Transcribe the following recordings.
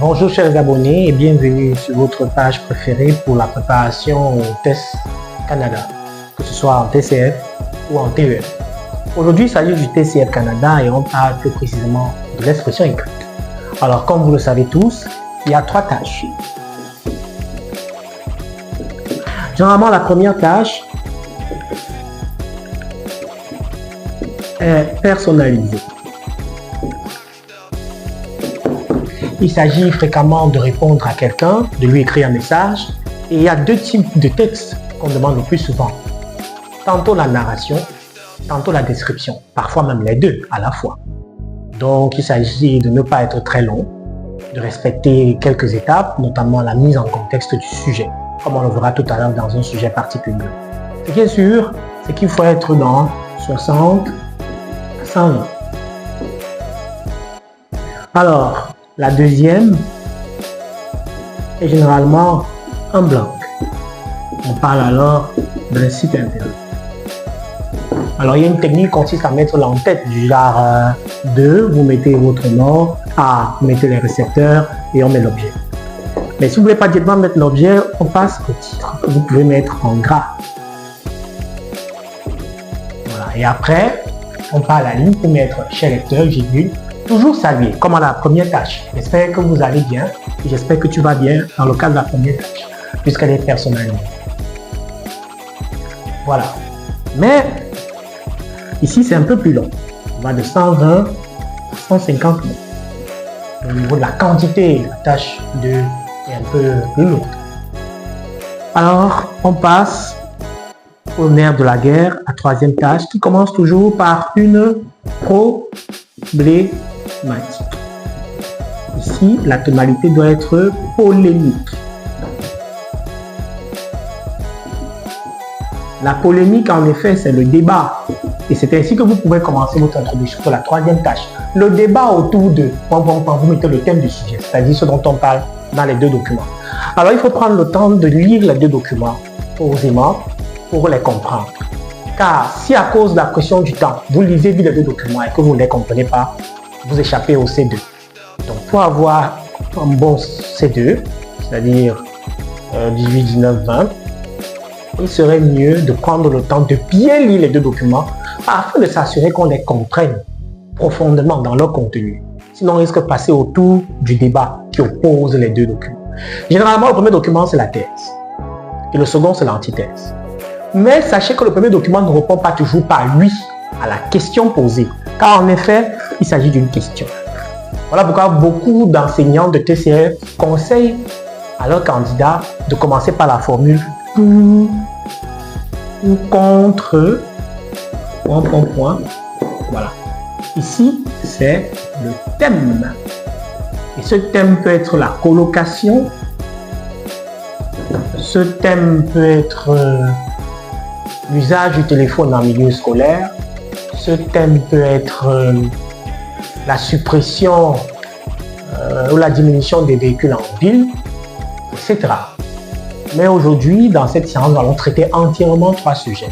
Bonjour chers abonnés et bienvenue sur votre page préférée pour la préparation au test Canada, que ce soit en TCF ou en TEF. Aujourd'hui, il s'agit du TCF Canada et on parle plus précisément de l'expression écrite. Alors, comme vous le savez tous, il y a 3 tâches. Généralement, la première tâche est personnalisée. Il s'agit fréquemment de répondre à quelqu'un, de lui écrire un message. Et il y a 2 types de textes qu'on demande le plus souvent. Tantôt la narration, tantôt la description. Parfois même les 2 à la fois. Donc il s'agit de ne pas être très long, de respecter quelques étapes, notamment la mise en contexte du sujet, comme on le verra tout à l'heure dans un sujet particulier. Ce qui est sûr, c'est qu'il faut être dans 60 à 100 mots. Alors, la deuxième est généralement un blanc. On parle alors d'un site internet. Alors, il y a une technique qui consiste à mettre l'en-tête du genre 2, vous mettez votre nom, A, vous mettez les récepteurs et on met l'objet. Mais si vous ne voulez pas directement mettre l'objet, on passe au titre. Vous pouvez mettre en gras. Voilà. Et après, on part à la ligne pour mettre cher lecteur, virgule. Toujours saluer, comme à la première tâche. J'espère que vous allez bien et j'espère que tu vas bien dans le cadre de la première tâche, puisqu'elle est personnalisée. Voilà. Mais ici, c'est un peu plus long. On va de 120 à 150 mots. Au niveau de la quantité, la tâche 2 est un peu plus lourde. Alors, on passe au nerf de la guerre, la troisième tâche, qui commence toujours par une problématique. Ici, la tonalité doit être polémique. La polémique, en effet, c'est le débat. Et c'est ainsi que vous pouvez commencer votre introduction pour la troisième tâche. Le débat autour de, vous mettez le thème du sujet, c'est-à-dire ce dont on parle dans les 2 documents. Alors, il faut prendre le temps de lire les 2 documents posément pour les comprendre. Car si à cause de la pression du temps, vous lisez vite les 2 documents et que vous ne les comprenez pas, vous échappez au C2. Donc, pour avoir un bon C2, c'est-à-dire 18, 19, 20, il serait mieux de prendre le temps de bien lire les 2 documents afin de s'assurer qu'on les comprenne profondément dans leur contenu. Sinon, on risque de passer autour du débat qui oppose les 2 documents. Généralement, le premier document, c'est la thèse. Et le second, c'est l'antithèse. Mais sachez que le premier document ne répond pas toujours par lui à la question posée. Car en effet, il s'agit d'une question. Voilà pourquoi beaucoup d'enseignants de TCF conseillent à leurs candidats de commencer par la formule pour ou contre, point. Voilà. Ici, c'est le thème. Et ce thème peut être la colocation. Ce thème peut être l'usage du téléphone en milieu scolaire. Ce thème peut être la suppression ou la diminution des véhicules en ville, etc. Mais aujourd'hui, dans cette séance, nous allons traiter entièrement 3 sujets.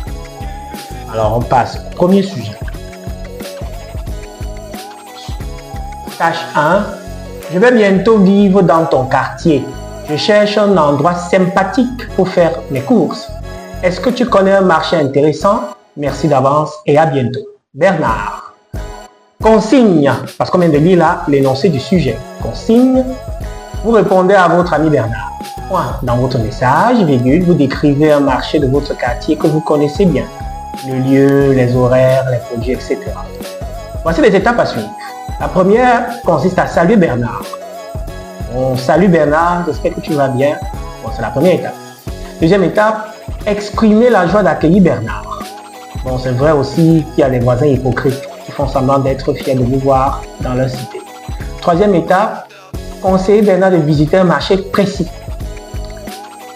Alors, on passe au premier sujet. Tâche 1. Je vais bientôt vivre dans ton quartier. Je cherche un endroit sympathique pour faire mes courses. Est-ce que tu connais un marché intéressant? Merci d'avance et à bientôt. Bernard. Consigne, parce qu'on vient de lire là l'énoncé du sujet. Consigne. Vous répondez à votre ami Bernard. Dans votre message, virgule, vous décrivez un marché de votre quartier que vous connaissez bien. Le lieu, les horaires, les produits, etc. Voici les étapes à suivre. La première consiste à saluer Bernard. On salue Bernard, j'espère que tu vas bien. Bon, c'est la première étape. Deuxième étape, exprimer la joie d'accueillir Bernard. Bon, c'est vrai aussi qu'il y a des voisins hypocrites qui font semblant d'être fiers de vous voir dans leur cité. Troisième étape, conseiller Bernard de visiter un marché précis.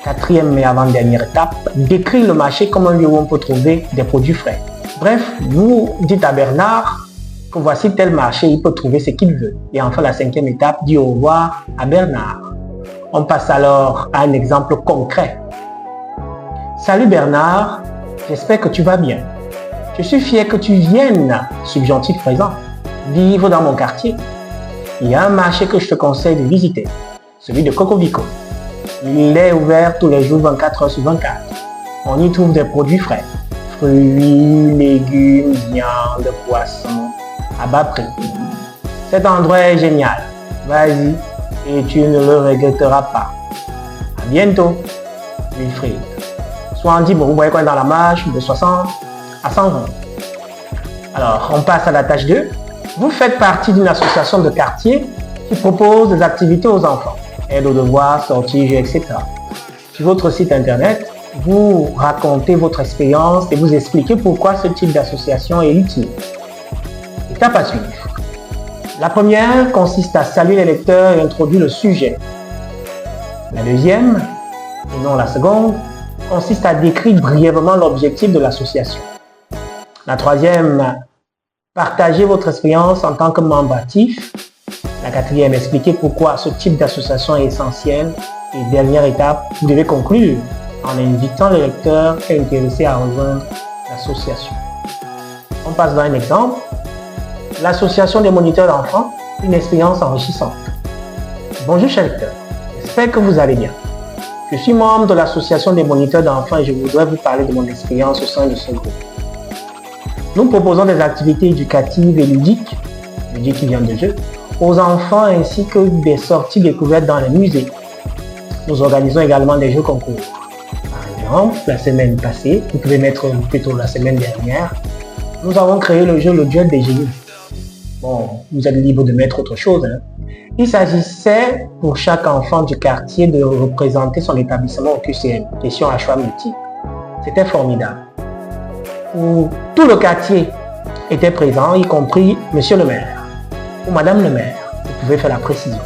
Quatrième et avant-dernière étape, décrire le marché comme un lieu où on peut trouver des produits frais. Bref, vous dites à Bernard que voici tel marché, il peut trouver ce qu'il veut. Et enfin, la 5e étape, dit au revoir à Bernard. On passe alors à un exemple concret. Salut Bernard, j'espère que tu vas bien. Je suis fier que tu viennes, subjonctif présent, vivre dans mon quartier. il y a un marché que je te conseille de visiter, celui de Cocovico. Il est ouvert tous les jours 24 heures sur 24. On y trouve des produits frais, fruits, légumes, viande, poissons, à bas prix. Cet endroit est génial. Vas-y et tu ne le regretteras pas. À bientôt, Wilfried. Soit on dit, bon, vous voyez quoi dans la marche de 60 à 120. Alors, on passe à la tâche 2. Vous faites partie d'une association de quartier qui propose des activités aux enfants. Aide aux devoirs, sorties, jeux, etc. Sur votre site internet, vous racontez votre expérience et vous expliquez pourquoi ce type d'association est utile. Étape à suivre. La première consiste à saluer les lecteurs et introduire le sujet. La deuxième, et non la seconde, consiste à décrire brièvement l'objectif de l'association. La troisième, partager votre expérience en tant que membre actif. La quatrième, expliquer pourquoi ce type d'association est essentiel. Et dernière étape, vous devez conclure en invitant les lecteurs intéressés à rejoindre l'association. On passe dans un exemple. L'association des moniteurs d'enfants, une expérience enrichissante. Bonjour chers lecteurs, j'espère que vous allez bien. Je suis membre de l'association des moniteurs d'enfants et je voudrais vous parler de mon expérience au sein de ce groupe. Nous proposons des activités éducatives et ludiques qui viennent de jeu, aux enfants ainsi que des sorties découvertes dans les musées. Nous organisons également des jeux concours. Par exemple, la semaine passée, vous pouvez mettre plutôt la semaine dernière, nous avons créé le jeu Le Duel des génies. Bon, vous êtes libre de mettre autre chose. Il s'agissait pour chaque enfant du quartier de représenter son établissement au QCM. Question à choix multiple. C'était formidable. Où tout le quartier était présent, y compris Monsieur le maire ou Madame le maire. Vous pouvez faire la précision.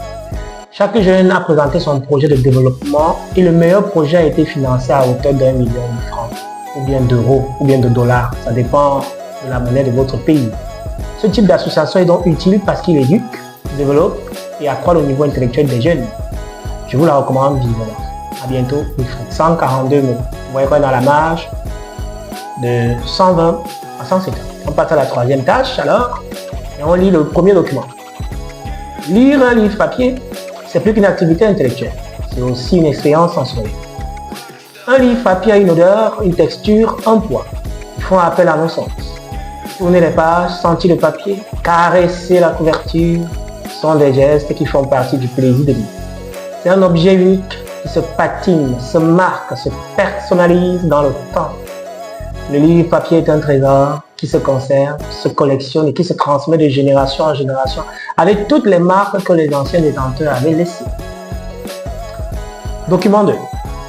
Chaque jeune a présenté son projet de développement et le meilleur projet a été financé à hauteur d'1 million de francs, ou bien d'euros, ou bien de dollars. Ça dépend de la monnaie de votre pays. Ce type d'association est donc utile parce qu'il éduque, développe et accroît le niveau intellectuel des jeunes. Je vous la recommande vivement. À bientôt, Wilfried. 142 mots. Vous voyez quoi dans la marge de 120 à 150. On passe à la troisième tâche alors et on lit le premier document. Lire un livre papier, c'est plus qu'une activité intellectuelle. C'est aussi une expérience sensorielle. Un livre papier a une odeur, une texture, un poids. Ils font appel à nos sens. Tourner les pages, sentir le papier, caresser la couverture sont des gestes qui font partie du plaisir de lire. C'est un objet unique qui se patine, se marque, se personnalise dans le temps. Le livre papier est un trésor qui se conserve, se collectionne et qui se transmet de génération en génération avec toutes les marques que les anciens détenteurs avaient laissées. Document 2.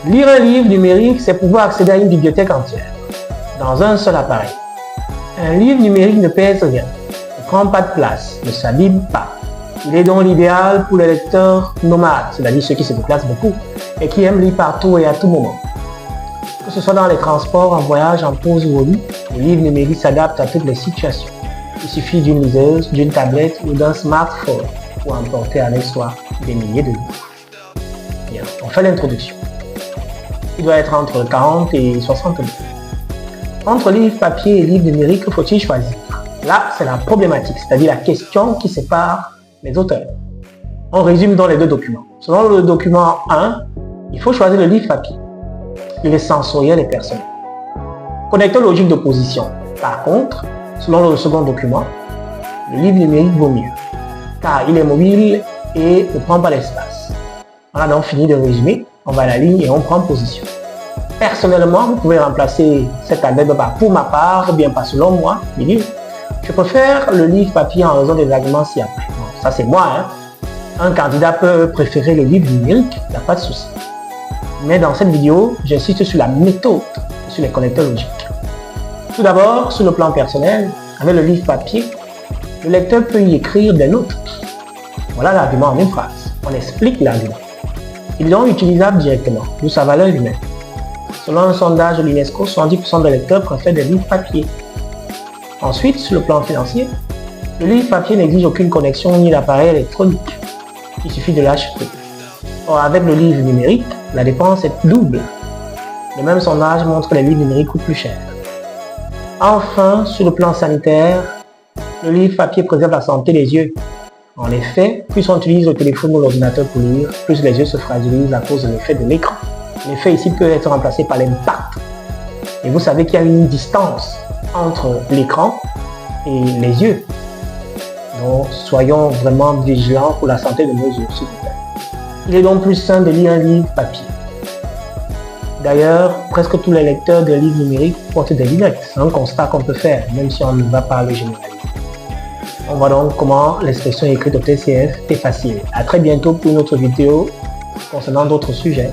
Lire un livre numérique, c'est pouvoir accéder à une bibliothèque entière dans un seul appareil. Un livre numérique ne pèse rien, ne prend pas de place, ne s'abîme pas. Il est donc l'idéal pour les lecteurs nomades, c'est-à-dire ceux qui se déplacent beaucoup et qui aiment lire partout et à tout moment. Que ce soit dans les transports, en voyage, en pause ou au lit, le livre numérique s'adapte à toutes les situations. Il suffit d'une liseuse, d'une tablette ou d'un smartphone pour emporter avec soi des milliers de livres. Bien, on fait l'introduction. Il doit être entre 40 et 60 livres. Entre livre papier et livre numérique, que faut-il choisir? Là, c'est la problématique, c'est-à-dire la question qui sépare les auteurs. On résume dans les deux documents. Selon le document 1, il faut choisir le livre papier. Il est sensoriel et personnel. Connecteur logique d'opposition. Par contre, selon le second document, le livre numérique vaut mieux, car il est mobile et ne prend pas l'espace. On a donc fini de résumer, on va à la ligne et on prend position. Personnellement, vous pouvez remplacer cet album par pour ma part, bien pas selon moi, je préfère le livre papier en raison des arguments ci-après. Bon, ça c'est moi, hein. Un candidat peut préférer le livre numérique, il n'y a pas de souci. Mais dans cette vidéo, j'insiste sur la méthode et sur les connecteurs logiques. Tout d'abord, sur le plan personnel, avec le livre papier, le lecteur peut y écrire des notes. Voilà l'argument en une phrase. On explique l'argument. Il est donc utilisable directement, d'où sa valeur humaine. Selon un sondage de l'UNESCO, 70% des lecteurs préfèrent des livres papier. Ensuite, sur le plan financier, le livre papier n'exige aucune connexion ni d'appareil électronique. Il suffit de l'acheter. Or, avec le livre numérique, la dépense est double. Le même sondage montre que les livres numériques coûtent plus cher. Enfin, sur le plan sanitaire, le livre papier préserve la santé des yeux. En effet, plus on utilise le téléphone ou l'ordinateur pour lire, plus les yeux se fragilisent à cause de l'effet de l'écran. L'effet ici peut être remplacé par l'impact. Et vous savez qu'il y a une distance entre l'écran et les yeux. Donc, soyons vraiment vigilants pour la santé de nos yeux, s'il vous plaît. Il est donc plus sain de lire un livre papier. D'ailleurs, presque tous les lecteurs de livres numériques portent des lunettes. C'est un constat qu'on peut faire, même si on ne va pas le généraliser. On voit donc comment l'expression écrite au TCF est facile. À très bientôt pour une autre vidéo concernant d'autres sujets.